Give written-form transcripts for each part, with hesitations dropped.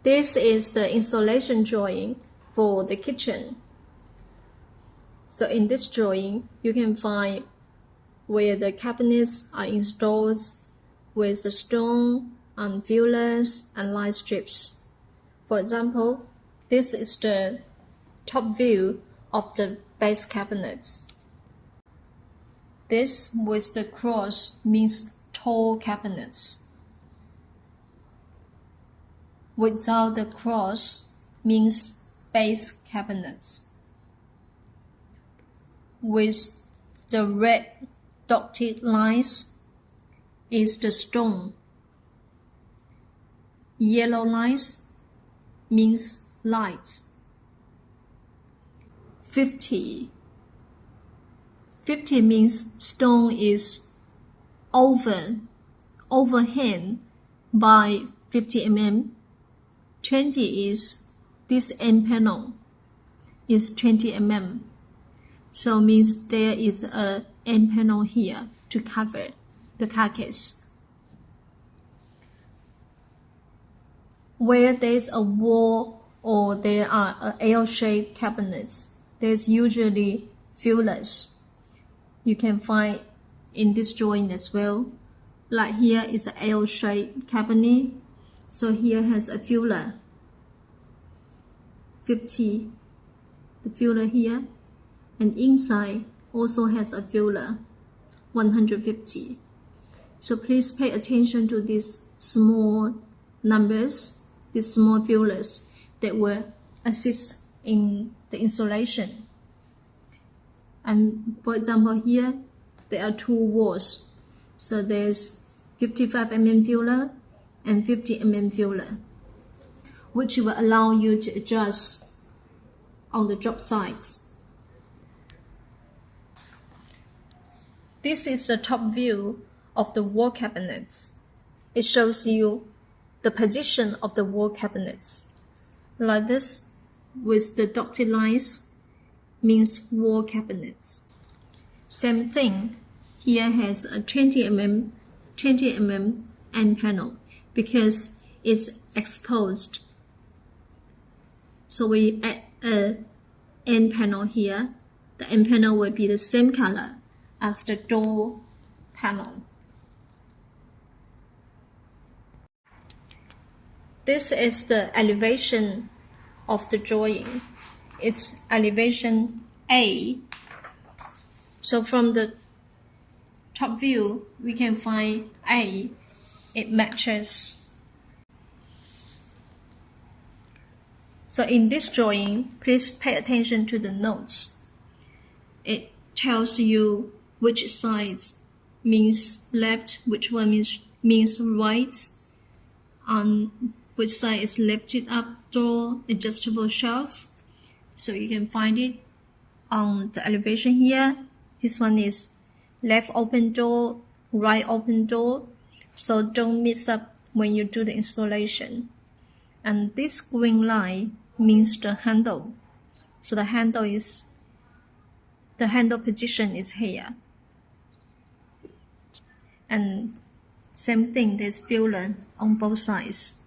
This is the installation drawing for the kitchen. So in this drawing, you can find where the cabinets are installed with the stone and fillers and light strips. For example, this is the top view of the base cabinets. This with the cross means tall cabinets. Without the cross means base cabinets. With the red dotted lines is the stone. Yellow lines means light. 50 means stone is overhand by 50 mm. 20 is this end panel is 20 mm. So means there is a end panel here to cover the carcass. Where there's a wall or there are L-shaped cabinets, there's usually fillers. You can find in this drawing as well. Like here is an L-shaped cabinet. So here has a filler. 50, the filler here. And inside also has a filler, 150. So please pay attention to these small numbers, these small fillers that will assist in the installation. And for example, here there are two walls. So there's 55 mm filler and 50 mm filler, which will allow you to adjust on the job sites. This is the top view of the wall cabinets. It shows you the position of the wall cabinets. Like this, with the dotted lines, means wall cabinets. Same thing, here has a 20 mm end panel because it's exposed. So we add an end panel here. The end panel will be the same color as the door panel. This is the elevation of the drawing. It's elevation A. So from the top view, we can find A. It matches. So in this drawing, please pay attention to the notes. It tells you which side means left, which one means right, and which side is lifted up door, adjustable shelf. So you can find it on the elevation here. This one is left open door, right open door. So don't mix up when you do the installation. And this green line means the handle. So the handle position is here. And same thing, there's filler on both sides.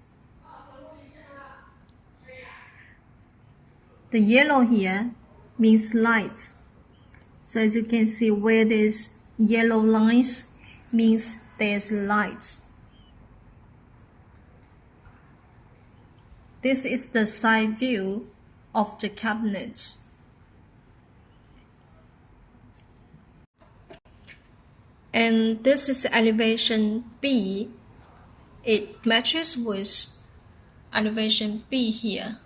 The yellow here means light. So as you can see, where there's yellow lines means there's light. This is the side view of the cabinets. And this is elevation B. It matches with elevation B here.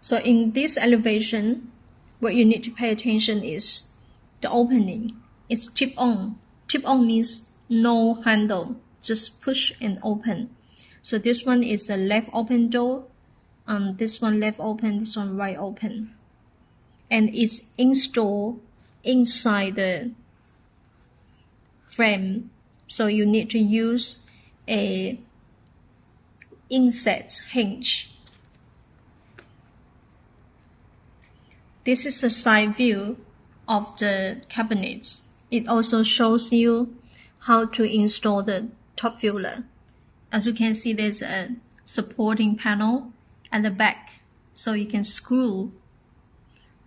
So in this elevation, what you need to pay attention is the opening. It's tip on. Tip on means no handle, just push and open. So this one is a left open door, and this one left open, this one right open. And it's installed inside the frame, so you need to use a inset hinge. This is the side view of the cabinets. It also shows you how to install the top filler. as you can see, there's a supporting panel at the back, so you can screw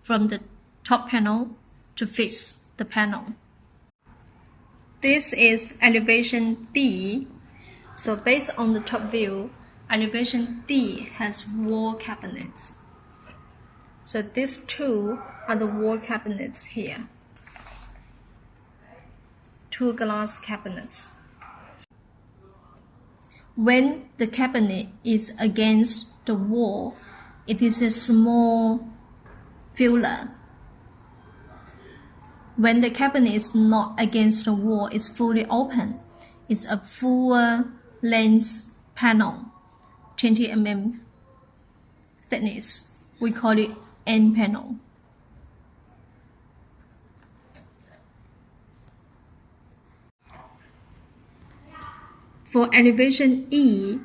from the top panel to fix the panel. This is elevation D. So based on the top view, elevation D has wall cabinets. So these two are the wall cabinets here. Two glass cabinets. When the cabinet is against the wall, it is a small filler. When the cabinet is not against the wall, it's fully open. It's a full length panel, 20 mm thickness. We call it N panel. For elevation E,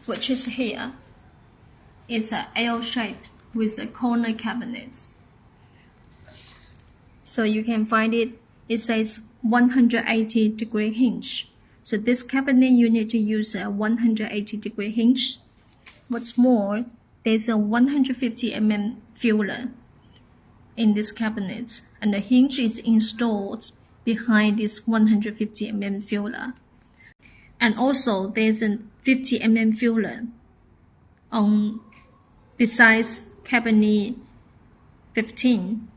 which is here, it's an L shape with a corner cabinet. So you can find it, it says 180-degree hinge. So this cabinet you need to use a 180-degree hinge. What's more, there's a 150 mm filler in this cabinet, and the hinge is installed behind this 150 mm filler. And also there's a 50 mm filler on besides cabinet 15.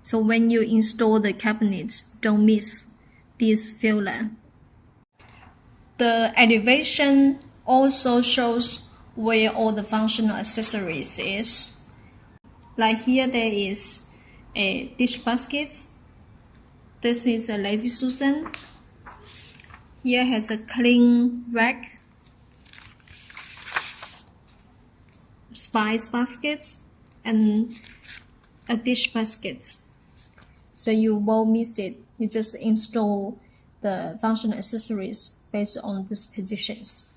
So when you install the cabinet, don't miss this filler. The elevation also shows where all the functional accessories is. Like here there is a dish basket. This is a Lazy Susan. Here has a clean rack, spice basket, and a dish basket. So you won't miss it. You just install the functional accessories based on these positions.